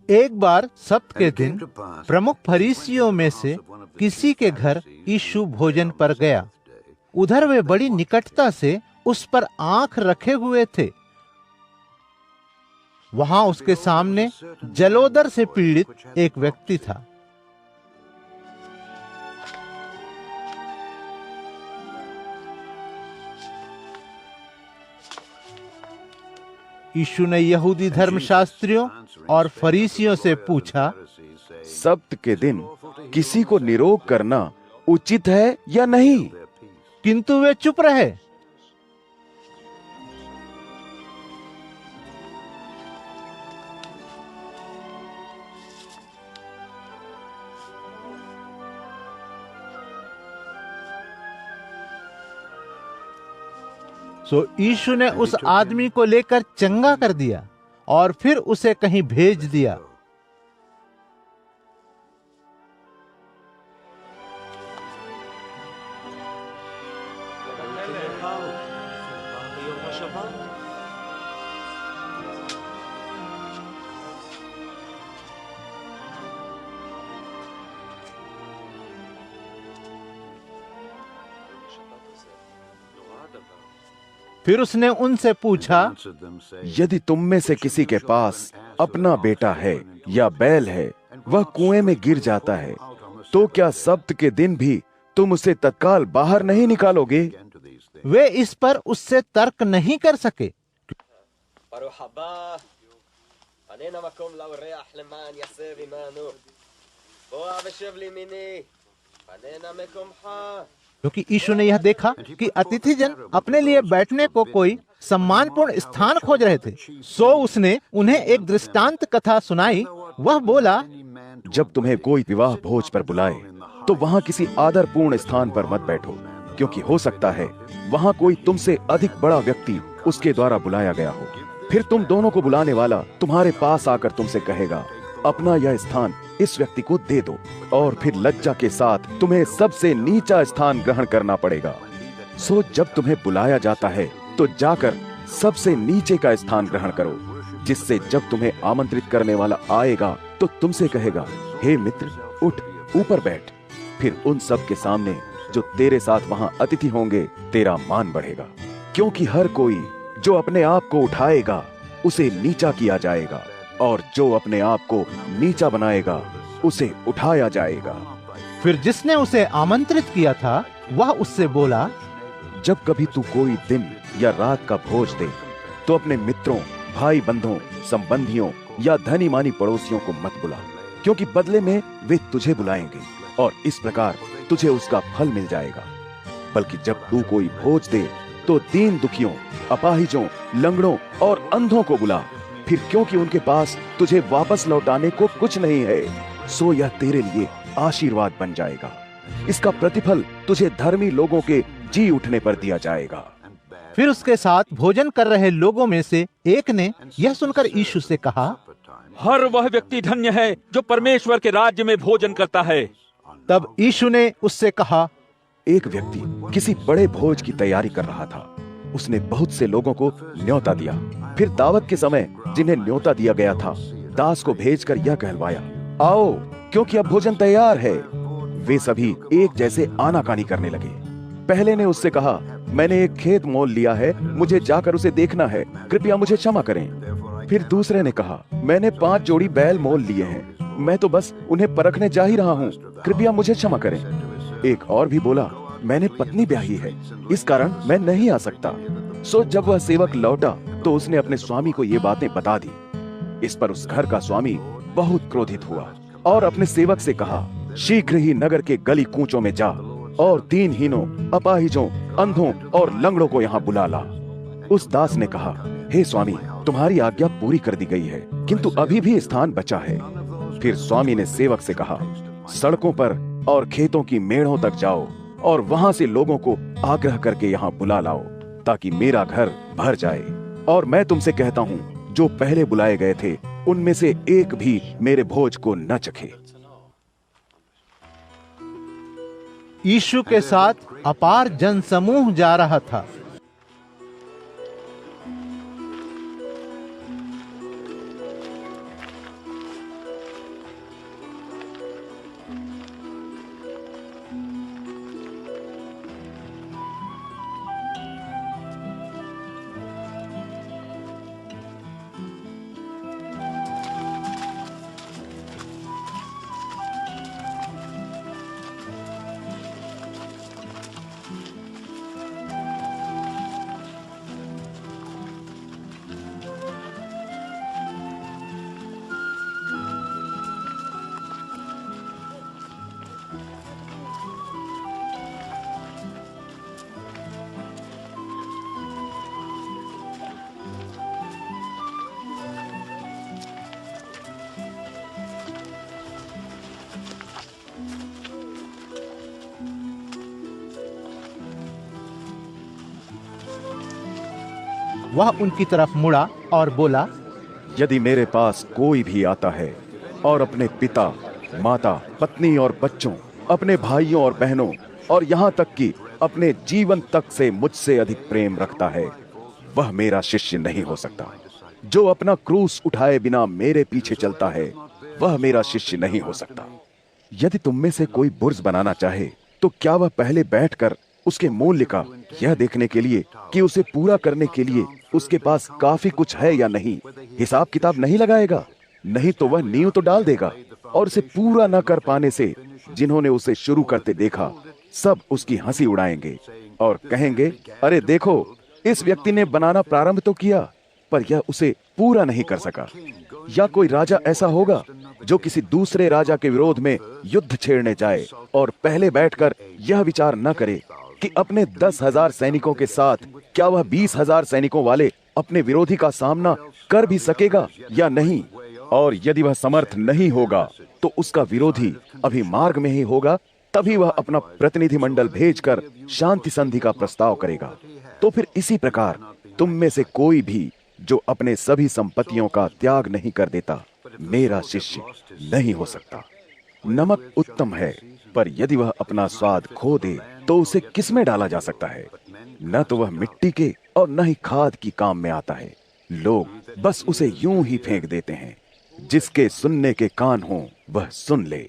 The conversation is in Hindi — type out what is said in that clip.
एक बार सब्त के दिन प्रमुख फरीसियों में से किसी के घर यीशु भोजन पर गया। उधर वे बड़ी निकटता से उस पर आंख रखे हुए थे। वहां उसके सामने जलोदर से पीड़ित एक व्यक्ति था। यीशु ने यहूदी धर्मशास्त्रियों और फरीसियों से पूछा, सब्त के दिन किसी को निरोग करना उचित है या नहीं? किंतु वे चुप रहे। सो यीशु ने उस आदमी को लेकर चंगा कर दिया और फिर उसे कहीं भेज दिया। फिर उसने उनसे पूछा, यदि तुम में से किसी के पास अपना बेटा है या बैल है, वह कुएं में गिर जाता है, तो क्या सब्त के दिन भी तुम उसे तत्काल बाहर नहीं निकालोगे? वे इस पर उससे तर्क नहीं कर सके। क्योंकि यीशु ने यह देखा कि अतिथिजन अपने लिए बैठने को कोई सम्मानपूर्ण स्थान खोज रहे थे, सो उसने उन्हें एक दृष्टांत कथा सुनाई। वह बोला, जब तुम्हें कोई विवाह भोज पर बुलाए तो वहां किसी आदरपूर्ण स्थान पर मत बैठो, क्योंकि हो सकता है वहां कोई तुमसे अधिक बड़ा व्यक्ति उसके द्वारा बुलाया गया हो। फिर तुम दोनों को बुलाने वाला तुम्हारे पास आकर तुमसे कहेगा, अपना यह स्थान इस व्यक्ति को दे दो, और फिर लज्जा के साथ तुम्हें सबसे नीचा स्थान ग्रहण करना पड़ेगा। सो जब तुम्हें बुलाया जाता है तो जाकर सबसे नीचे का स्थान ग्रहण करो, जिससे जब तुम्हें आमंत्रित करने वाला आएगा तो तुमसे कहेगा, हे मित्र, उठ ऊपर बैठ। फिर उन सब के सामने जो तेरे साथ वहां अतिथि होंगे तेरा मान बढ़ेगा, क्योंकि हर कोई जो अपने आप को उठाएगा उसे नीचा किया जाएगा, और जो अपने आप को नीचा बनाएगा उसे उठाया जाएगा। फिर जिसने उसे आमंत्रित किया था वह उससे बोला, जब कभी तू कोई दिन या रात का भोज दे तो अपने मित्रों, भाई बंधुओं, संबंधियों या धनी मानी पड़ोसियों को मत बुला, क्योंकि बदले में वे तुझे बुलाएंगे और इस प्रकार तुझे उसका फल मिल जाएगा। बल्कि जब तू कोई भोज दे तो दीन दुखियों, अपाहिजों, लंगड़ों और अंधों को बुला, फिर क्योंकि उनके पास तुझे वापस लौटाने को कुछ नहीं है, सो यह तेरे लिए आशीर्वाद बन जाएगा। इसका प्रतिफल तुझे धर्मी लोगों के जी उठने पर दिया जाएगा। फिर उसके साथ भोजन कर रहे लोगों में से एक ने यह सुनकर यीशु से कहा, हर वह व्यक्ति धन्य है जो परमेश्वर के राज्य में भोजन करता है। तब यीशु ने उससे कहा, एक व्यक्ति किसी बड़े भोज की तैयारी कर रहा था। उसने बहुत से लोगों को न्योता दिया। फिर दावत के समय जिन्हें न्योता दिया गया था, दास को भेजकर यह कहलवाया, आओ, क्योंकि अब भोजन तैयार है। वे सभी एक जैसे आनाकानी करने लगे। पहले ने उससे कहा, मैंने एक खेत मोल लिया है, मुझे जाकर उसे देखना है, कृपया मुझे क्षमा करें। फिर दूसरे ने कहा, मैंने 5 जोड़ी बैल मोल लिए हैं, मैं तो बस उन्हें परखने जा ही रहा हूँ, कृपया मुझे क्षमा करें। एक और भी बोला, मैंने पत्नी ब्याही है, इस कारण मैं नहीं आ सकता। सो जब वह सेवक लौटा तो उसने अपने स्वामी को ये बातें बता दी। इस पर उस घर का स्वामी बहुत क्रोधित हुआ और अपने सेवक से कहा, शीघ्र ही नगर के गली कूचों में जा और दीनहीनों, अपाहिजों, अंधों और लंगड़ों को यहाँ बुला ला। उस दास ने कहा, हे स्वामी, तुम्हारी आज्ञा पूरी कर दी गई है, किंतु अभी भी स्थान बचा है। फिर स्वामी ने सेवक से कहा, सड़कों पर और खेतों की मेढ़ों तक जाओ और वहां से लोगों को आग्रह करके यहाँ बुला लाओ, ताकि मेरा घर भर जाए। और मैं तुमसे कहता हूँ, जो पहले बुलाए गए थे उनमें से एक भी मेरे भोज को न चखे। यीशु के साथ अपार जनसमूह जा रहा था। वह उनकी तरफ मुड़ा और बोला, यदि मेरे पास कोई भी आता है और अपने पिता, माता, पत्नी और बच्चों, अपने भाइयों और बहनों और यहाँ तक कि अपने जीवन तक से मुझसे अधिक प्रेम रखता है, वह मेरा शिष्य नहीं हो सकता। जो अपना क्रूस उठाए बिना मेरे पीछे चलता है, वह मेरा शिष्य नहीं हो सकता। यदि तुम में से कोई बुर्ज बनाना चाहे, तो क्या वह पहले बैठकर उसके मूल्य का यह देखने के लिए कि उसे पूरा करने के लिए उसके पास काफी कुछ है या नहीं, हिसाब किताब नहीं लगाएगा? नहीं तो वह नींव तो डाल देगा, और उसे पूरा न कर पाने से जिन्होंने उसे शुरू करते देखा, सब उसकी हंसी उड़ाएंगे और कहेंगे, अरे देखो, इस व्यक्ति ने बनाना प्रारंभ तो किया, पर यह उसे पूरा नहीं कर सका। या कोई राजा ऐसा होगा जो किसी दूसरे राजा के विरोध में युद्ध छेड़ने जाए और पहले बैठकर यह विचार न करे कि अपने 10,000 सैनिकों के साथ क्या वह 20,000 सैनिकों वाले अपने विरोधी का सामना कर भी सकेगा या नहीं। और यदि वह समर्थ नहीं होगा तो उसका विरोधी अभी मार्ग में ही होगा, तभी वह अपना प्रतिनिधि मंडल भेजकर शांति संधि का प्रस्ताव करेगा। तो फिर इसी प्रकार तुम में से कोई भी जो अपने सभी संपत्तियों का त्याग नहीं कर देता, मेरा शिष्य नहीं हो सकता। नमक उत्तम है, पर यदि वह अपना स्वाद खो दे तो उसे किसमें डाला जा सकता है? न तो वह मिट्टी के और न ही खाद की काम में आता है। लोग बस उसे यूं ही फेंक देते हैं। जिसके सुनने के कान हों वह सुन ले।